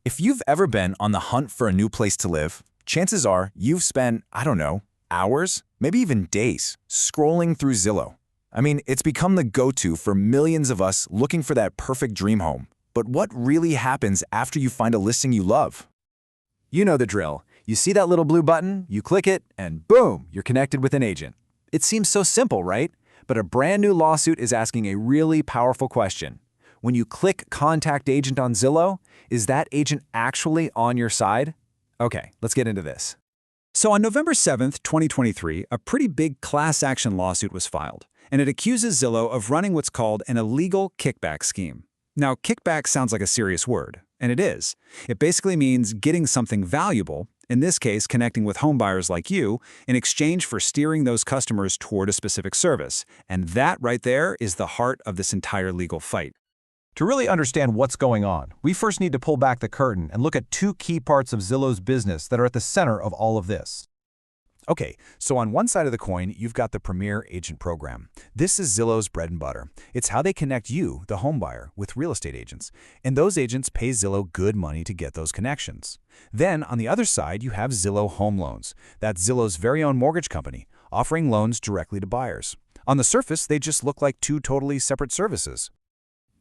If you've ever been on the hunt for a new place to live, chances are you've spent, I don't know, hours, maybe even days, scrolling through Zillow. I mean, it's become the go-to for millions of us looking for that perfect dream home. But what really happens after you find a listing you love? You know the drill. You see that little blue button, you click it, and boom, you're connected with an agent. It seems so simple, right? But a brand new lawsuit is asking a really powerful question. When you click Contact Agent on Zillow, is that agent actually on your side? Okay, let's get into this. So on November 7th, 2023, a pretty big class action lawsuit was filed, and it accuses Zillow of running what's called an illegal kickback scheme. Now, kickback sounds like a serious word, and it is. It basically means getting something valuable, in this case connecting with homebuyers like you, in exchange for steering those customers toward a specific service. And that right there is the heart of this entire legal fight. To really understand what's going on, we first need to pull back the curtain and look at two key parts of Zillow's business that are at the center of all of this. Okay, so on one side of the coin, you've got the Premier Agent Program. This is Zillow's bread and butter. It's how they connect you, the homebuyer, with real estate agents. And those agents pay Zillow good money to get those connections. Then, on the other side, you have Zillow Home Loans. That's Zillow's very own mortgage company, offering loans directly to buyers. On the surface, they just look like two totally separate services.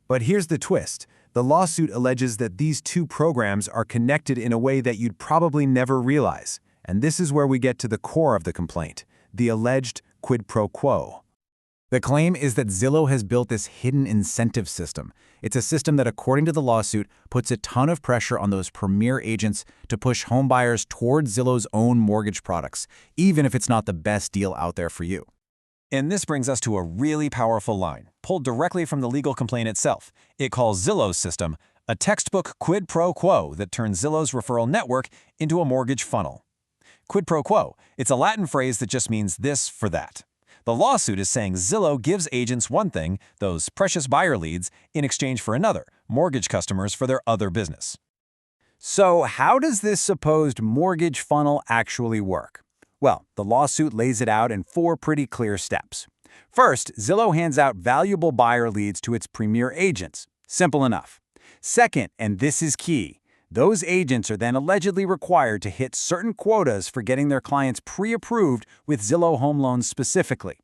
But here's the twist. The lawsuit alleges that these two programs are connected in a way that you'd probably never realize. And this is where we get to the core of the complaint, the alleged quid pro quo. The claim is that Zillow has built this hidden incentive system. It's a system that, according to the lawsuit, puts a ton of pressure on those premier agents to push homebuyers towards Zillow's own mortgage products, even if it's not the best deal out there for you. And this brings us to a really powerful line, pulled directly from the legal complaint itself. It calls Zillow's system a textbook quid pro quo that turns Zillow's referral network into a mortgage funnel. Quid pro quo, it's a Latin phrase that just means this for that. The lawsuit is saying Zillow gives agents one thing, those precious buyer leads, in exchange for another, mortgage customers for their other business. So how does this supposed mortgage funnel actually work? Well, the lawsuit lays it out in 4 pretty clear steps. First, Zillow hands out valuable buyer leads to its premier agents. Simple enough. Second, and this is key, those agents are then allegedly required to hit certain quotas for getting their clients pre-approved with Zillow Home Loans specifically.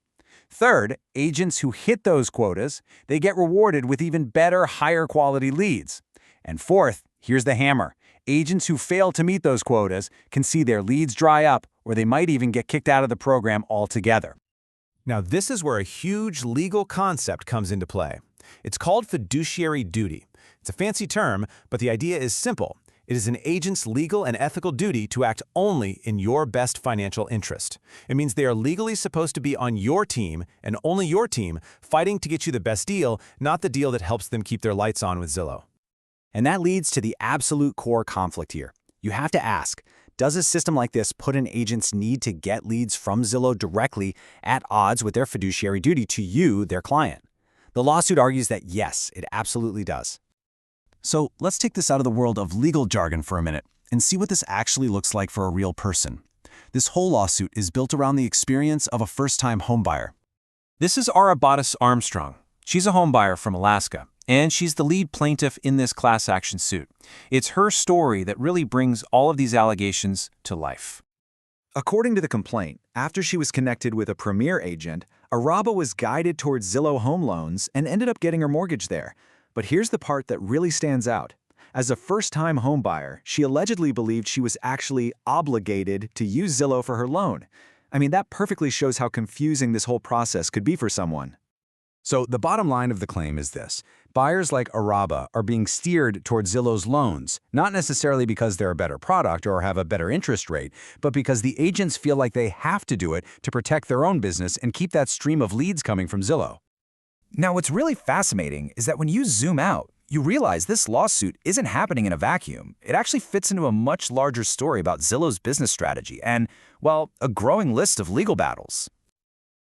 Third, agents who hit those quotas, they get rewarded with even better, higher quality leads. And fourth, here's the hammer. Agents who fail to meet those quotas can see their leads dry up, or they might even get kicked out of the program altogether. Now, this is where a huge legal concept comes into play. It's called fiduciary duty. It's a fancy term, but the idea is simple. It is an agent's legal and ethical duty to act only in your best financial interest. It means they are legally supposed to be on your team, and only your team, fighting to get you the best deal, not the deal that helps them keep their lights on with Zillow. And that leads to the absolute core conflict here. You have to ask, does a system like this put an agent's need to get leads from Zillow directly at odds with their fiduciary duty to you, their client? The lawsuit argues that yes, it absolutely does. So let's take this out of the world of legal jargon for a minute and see what this actually looks like for a real person. This whole lawsuit is built around the experience of a first-time homebuyer. This is Arabatis Armstrong. She's a homebuyer from Alaska, and she's the lead plaintiff in this class action suit. It's her story that really brings all of these allegations to life. According to the complaint, after she was connected with a premier agent, Araba was guided towards Zillow Home Loans and ended up getting her mortgage there. But here's the part that really stands out. As a first-time homebuyer, she allegedly believed she was actually obligated to use Zillow for her loan. I mean, that perfectly shows how confusing this whole process could be for someone. So the bottom line of the claim is this. Buyers like Araba are being steered towards Zillow's loans, not necessarily because they're a better product or have a better interest rate, but because the agents feel like they have to do it to protect their own business and keep that stream of leads coming from Zillow. Now, what's really fascinating is that when you zoom out, you realize this lawsuit isn't happening in a vacuum. It actually fits into a much larger story about Zillow's business strategy and, well, a growing list of legal battles.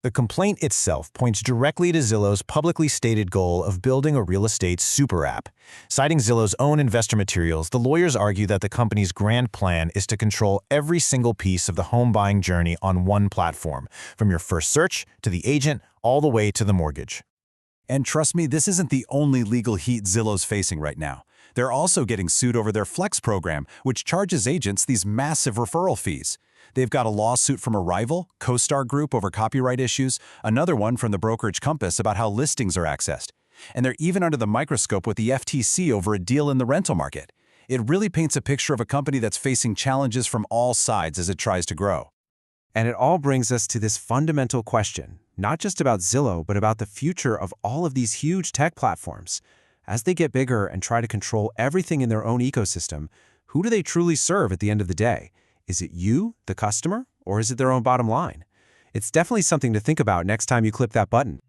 The complaint itself points directly to Zillow's publicly stated goal of building a real estate super app. Citing Zillow's own investor materials, the lawyers argue that the company's grand plan is to control every single piece of the home buying journey on one platform, from your first search to the agent, all the way to the mortgage. And trust me, this isn't the only legal heat Zillow's facing right now. They're also getting sued over their Flex program, which charges agents these massive referral fees. They've got a lawsuit from a rival, CoStar Group, over copyright issues, another one from the brokerage Compass about how listings are accessed. And they're even under the microscope with the FTC over a deal in the rental market. It really paints a picture of a company that's facing challenges from all sides as it tries to grow. And it all brings us to this fundamental question, not just about Zillow, but about the future of all of these huge tech platforms. As they get bigger and try to control everything in their own ecosystem, who do they truly serve at the end of the day? Is it you, the customer, or is it their own bottom line? It's definitely something to think about next time you click that button.